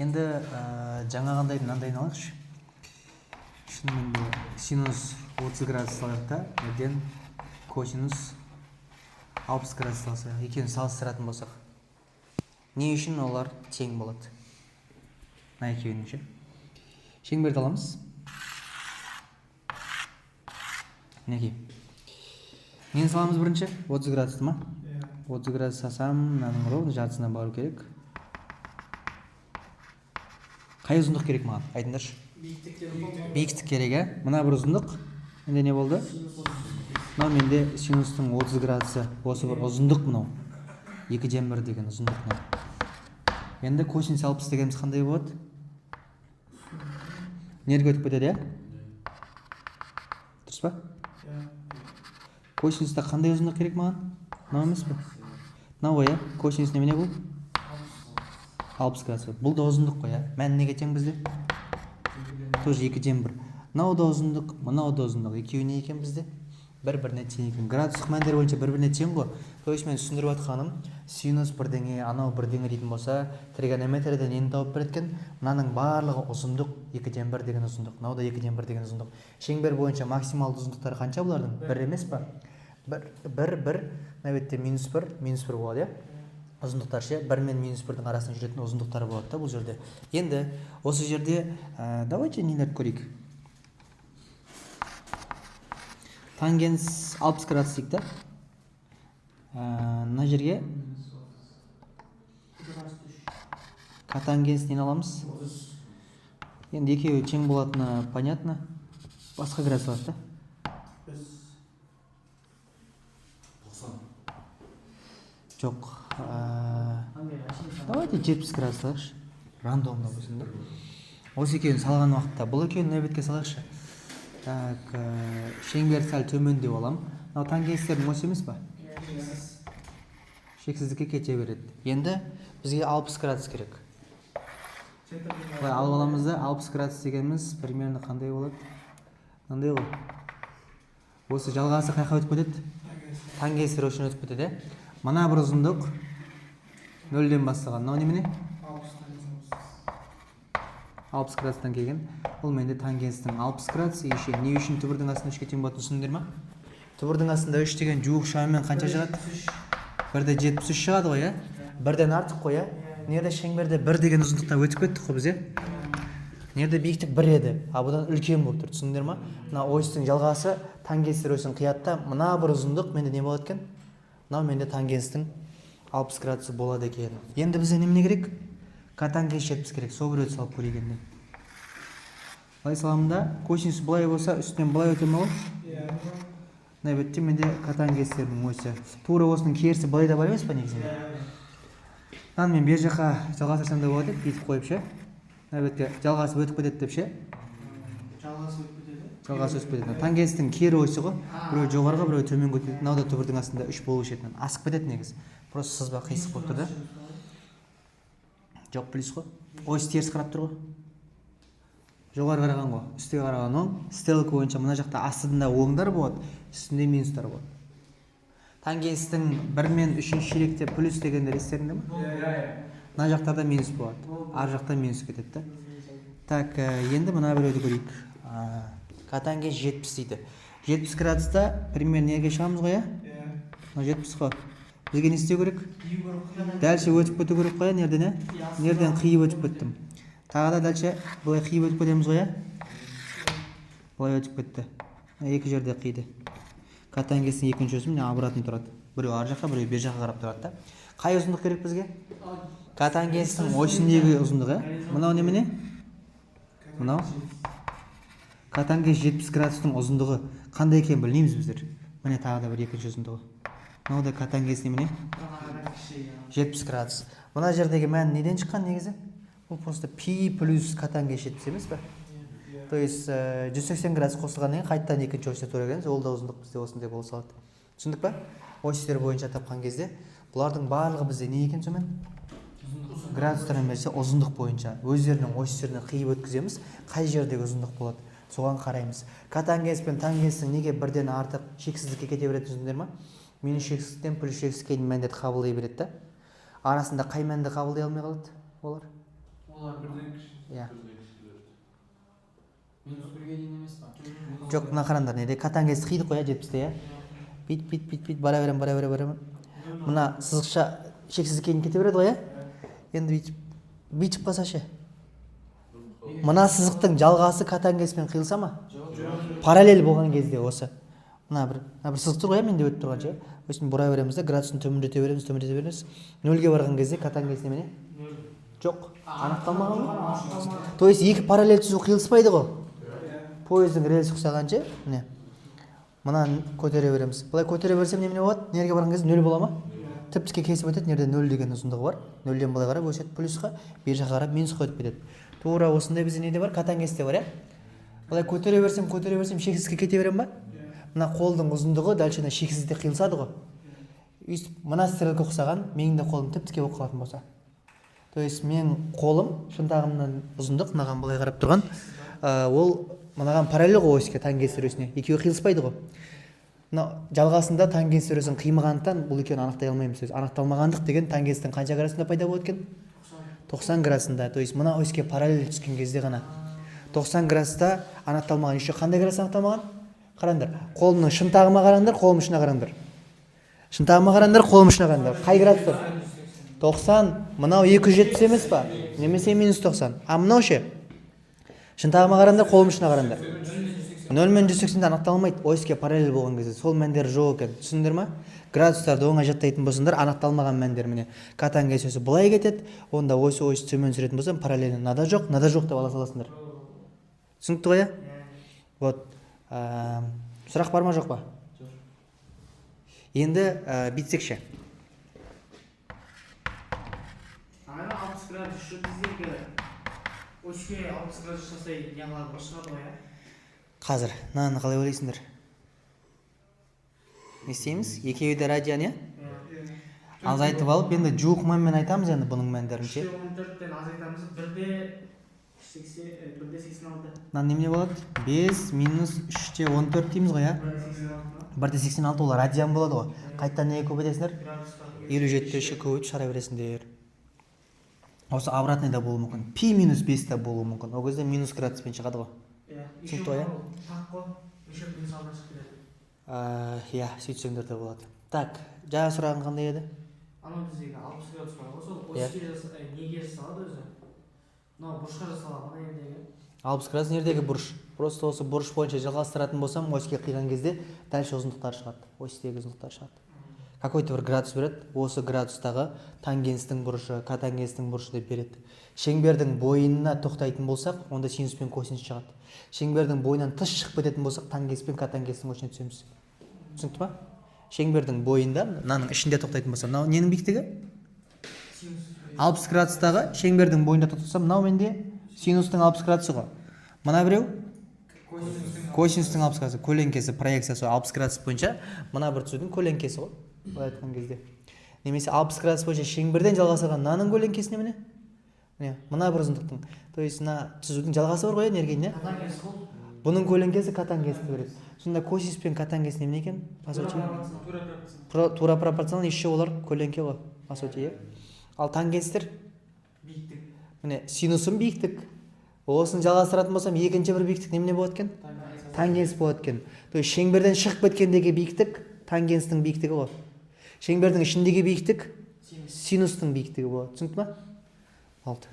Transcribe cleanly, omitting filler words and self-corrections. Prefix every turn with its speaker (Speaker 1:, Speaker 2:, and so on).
Speaker 1: Енді жаңағындай мынандайын алайықшы. Шынымен де синус 30 градус салайық та, неден косинус 60 градус салсақ, екеуін салыстыратын болсақ. Не үшін олар тең болады? Мына екеуінің ше. Шеңберді аламыз. Мінекей. Нені саламыз бірінші? 30 градусты ма? 30 градус салсам, мынаның ровно жартысына бару керек. Қай ұзындық керек маған? Айтыңдаршы. Биіктік керек, ә? Мына бір ұзындық. Менде не болды? Мынау менде синустың 30 градусы. Осы бір ұзындық мынау. 2/1 деген ұзындық мынау. Енді косинус 60 дегеніміз қандай болады? Нерге өтіп кетеді, ә? Дұрыс па? Косинуста қандай ұзындық керек маған? Мынау емес пе? Мынау ғой, ә? Косинус немене бұл? 60 градус. Бұл да ұзындық қой, ә? Мән неге тең бізде? Тоже 2/1. Мынау да ұзындық, мынау да ұзындық. Екеуі не екен бізде? Бір-біріне тең екен. Градустық мәндер бойынша бір-біріне тең ғой. То есть мен түсіндіріп жатқаным, синус бірдеңе, анау бірдеңе дейтін болса, тригонометрияда нені тауып береді екен? Мынаның барлығы ұзындық 2/1 деген ұзындық. Мынау да 2/1 деген ұзындық. Шеңбер бойынша максималды ұзындықтары қанша бұлардың? 1 емес па? 1, мына бетте -1 болады, иә? Ұзындықтар ше, 1 мен -1-дің арасында жүретін ұзындықтар болады да бұл жерде. Енді осы жерде давайте нелерді көрейік. Тангенс 60 градус дейік та. Мына жерге котангенс нені аламыз? Енді екеуі тең болатыны понятно. Басқа градус алады да. Жоқ. Давайте 70 градус алайықшы. Рандомно болсын да. Осы екеуін салған уақытта бұл екеуін мына бетке салайықшы. Так, шеңбер сәл төмендеп алам. Мынау тангенстердің осы емес па? Шексіздікке кете береді. Енді бізге 60 градус керек. Бұлай алып аламыз да, 60 градус дегеніміз примерно қандай болады? Мынандай ғой. Осы жалғасы қайқа өтіп кетеді? Тангенстер үшін өтіп кетеді. Мына бір ұзындық 0-ден бастаған. Мынау немене? 60 градустан келген. Бұл менде тангенстің 60 градус еше. Не үшін түбірдің астында 3-ке тең болатын түсіндіңдер ма? Түбірдің астында 3 деген жуық шамамен қанша шығады? 1/73 шығады ғой, ә? 1-ден артық қой, ә? Нерде шеңберде 1 деген ұзындықта өтіп кеттік қой біз, ә? Нерде биіктік 1 еді, а бұдан үлкен болып тұр, түсіндіңдер ма? Мына осьтің жалғасы тангенстер осьін қиятта, мына бір ұзындық менде не болады екен? Мынау менде тангенстің 60 градусы болады екен. Енді бізде немене керек? Котангенс 70 керек. Сол біреуді салып көрейік енді. Былай саламын да, косинус былай болса, үстінен былай өте ме ғой? Мына бетте менде котангенстердің осі. Тура осының керісі былай да бар емес па негізінде? Мен бер жаққа жалғастырсам да болады деп бүйтіп қойып ше. Мына бетке жалғасып өтіп кетеді деп ше. Жалғасы өсіп кетеді. Тангенстің кері осі ғой. Біреу жоғарғы, біреу төмен көтереді. Мынау да түбірдің астында 3 болу шетінен асып кетеді негіз. Просто сызба қисық болып тұр да. Жоқ плюс қой. Ось теріс қарап тұр ғой. Жоғары қараған ғой. Үстіге қараған оң. Стрелка бойынша мына жақта астында оңдар болады, үстінде минустар болады. Тангенстің 1 мен 3 ширекте плюс дегендер естеріңде ме? Мына жақтарда минус болады. Ар жақта минус кетеді да. Так, енді мына біреуді көрейік. Котангенс 70 дейді. 70 градуста примерно неге шығамыз ғой, ә? 70 қой. Бізге не істеу керек? Дәлше өтіп кету керек қой, нерден, ә? Нерден қиып өтіп кеттім. Тағы да дәлше бұлай қиып өтіп кетеміз ғой, ә? Бұлай өтіп кетті. Екі жерде қиды. Котангенстің екінші өсі міне обратно тұрады. Біреу ар жаққа, біреу бер жаққа қарап тұрады да. Қай ұзындық керек бізге? Котангенстің осіндегі ұзындығы, ә? Мынау немене? Мынау? Котангенс 70 градустың ұзындығы қандай екен білмейміз біздер. Міне тағы да бір екінші ұзындығы. Мынау да котангенс немене? 70 градус. Мына жердегі мән неден шыққан негізі? Бұл просто пи плюс котангенс 70 емес па? То есть 180 градус қосылғаннан кейін қайттан екінші осьте тура келеміз. Ол да ұзындық бізде осындай бола салады. Түсіндік па? Осьтер бойынша тапқан кезде бұлардың барлығы бізде не екен сонымен? Градустармен берсе ұзындық бойынша өздерінің осьтеріне қиып өткіземіз. Қай жердегі ұзындық болады? Соған қараймыз. Котангенс пен тангенстің неге бірден артық шексіздікке кете береді түсіндіңдер ма? Минус шексіздіктен плюс шексіздікке мәндерді қабылдай береді да. Арасында қай мәнді қабылдай алмай қалады олар?
Speaker 2: Олар бірден кіші.
Speaker 1: Иә.
Speaker 2: Минус 1-ге дейін емес па?
Speaker 1: Жоқ, мына қараңдар, неде катангесті қидық қой, 70-те, иә. Бит бара берем. Мына сызықша шексіздікке дейін кете береді ғой, иә. Енді бүйтіп қалса ше. Мына сызықтың жалғасы катангеспен қиылса ма? Параллель болған кезде осы. Мына бір сызық тұр ғой, иә, менде өтіп тұрған ше. Осыны бұра береміз де, градусын төмендете береміз. 0-ге барған кезде катангес немене? Жоқ, анықталмаған ғой. То есть екі параллель түзу қиылыспайды ғой. Поездың рельсі ұқсаған ше, міне. Мынаны көтере береміз. Бұлай көтере берсем немене болады? Нерге барған кезде 0 бола ма? Тіп-тіке кесіп өтеді, нерде 0 деген ұзындығы бар. 0-ден былай қарап өседі плюсқа, бер жаққа қарап минусқа өтіп кетеді. Тура осындай бізде неде бар? Катангесте бар, иә? Бұлай көтере берсем шексізге кете берем ба? Мына қолдың ұзындығы дальше шексізде қиылсады ғой. Өйстіп мына стрелка ұқсаған, менің де қолым тіп-тіке болып қалатын болса. То есть мен қолым шынтағымнан ұзындық, мынаған былай қарап тұрған, ол мынаған параллель ғой осыға тангенс өресіне. Екеуі қиылыспайды ғой. Мына жалғасында тангенс өресін қимағандықтан бұл екеуін анықтай алмаймыз. Анықталмағандық деген тангенстің қанша градусында пайда болады екен? 90 градусында. То есть мына осыға параллель түскен кезде ғана 90 градуста анықталмаған. Еще қандай градус анықталмаған? Қараңдар. Қолымның шынтағыма қараңдар, қолым ұшына қараңдар. Шынтағыма қараңдар, қолым ұшына қараңдар. Қай градус тұр? 90. Мынау 270 емес па? Немесе минус 90. А мынау ше? Шынтағыма қараңдар, қолым ұшына қараңдар. 0 мен 180-де анықталмайды. Осыға параллель болған кезде сол мәндер жоқ екен. Түсіндіңдер ма? Градустарды оңай жаттайтын болсаңдар, анықталмаған мәндер міне. Катангенс өсі былай кетеді, онда ось төмен түсіретін болсам, параллель нада жоқ деп ала саласыңдар. Түсінікті ғой, иә? Вот. Сұрақ бар ма, жоқ па? Енді битсек ше.
Speaker 3: Ана 60 градус şu bizdeki osga 60 gradus жасай не қылады ғой, шығады ғой, иә?
Speaker 1: Қазір, мынаны қалай ойлайсыңдар? Не істейміз? Екеуі де радиан, иә? Азайтып алып, енді жуық мәнмен айтамыз енді бұның мәндерін ше.
Speaker 3: 14-тен азайтамыз, 1-де 86.
Speaker 1: Мына немене болады? 5 минус 3-те 14 дейміз ғой, иә? 1-де 86 ол радиан болады ғой. Қайттан неге көбейтесіңдер? 57-те 3-ке көбейтіп шығара бересіңдер. Осы обратныйда болуы мүмкін. Пи минус 5-те болуы мүмкін. Ол кезде минус градуспен шығады ғой. Түсінікті ғой, иә?
Speaker 3: Так қой, есеп минусалдан шығып кетеді.
Speaker 1: Иә, сөйтсеңдер де болады. Так, жаңа сұрағың қандай еді?
Speaker 3: Анау біздегі 60 градус бар ғой, сол осыға неге жасалады өзі? Мынау бұрышқа жасалады, мына жердегі.
Speaker 1: 60 градус нердегі бұрыш? Просто осы бұрыш бойынша жалғастыратын болсам, осыға қиған кезде дальше ұзындықтар шығады. Осыдегі ұзындықтар шығады. Какой-то бір градус береді, осы градустағы тангенстің бұрышы, катангенстің бұрышы деп береді. Шеңбердің бойына тоқтайтын болсақ, онда синус пен косинус шығады. Шеңбердің бойынан тыс шығып кететін болсақ, тангенс пен катангенстің өшіне түсеміз. Түсінікті ма? Шеңбердің бойында, мынаның ішінде тоқтайтын болса, мынау ненің биіктігі? 60 градустағы шеңбердің бойында тоқтасам, мынау менде синустың 60 градусы ғой. Мына біреу косинустың 60 градусы, көлеңкесі, проекциясы 60 градус бойынша, мына бір түзудің көлеңкесі ғой. Былай айтқан кезде. Немесе 60 градус бойынша шеңберден жалғасаған мынаның көлеңкесі немене? Міне, мына бір ұзындықтың. То есть мына түзудің жалғасы бар ғой, энергия, не? Бұның көлеңкесі катангенсті береді. Сонда косинус пен катангенс немене екен? По сути, тура пропорционал, еще олар көлеңке ғой, по сути, ал тангенстер
Speaker 3: Биіктік.
Speaker 1: міне синусым биіктік. Осын жалғастыратын болсам, екінші бір биіктік немене болады екен? Тангенс болады екен. То есть шеңберден шығып кеткендегі биіктік тангенстің биіктігі ғой. Шеңбердің ішіндегі биіктік синустың биіктігі болады. Түсінікті ма? Алды.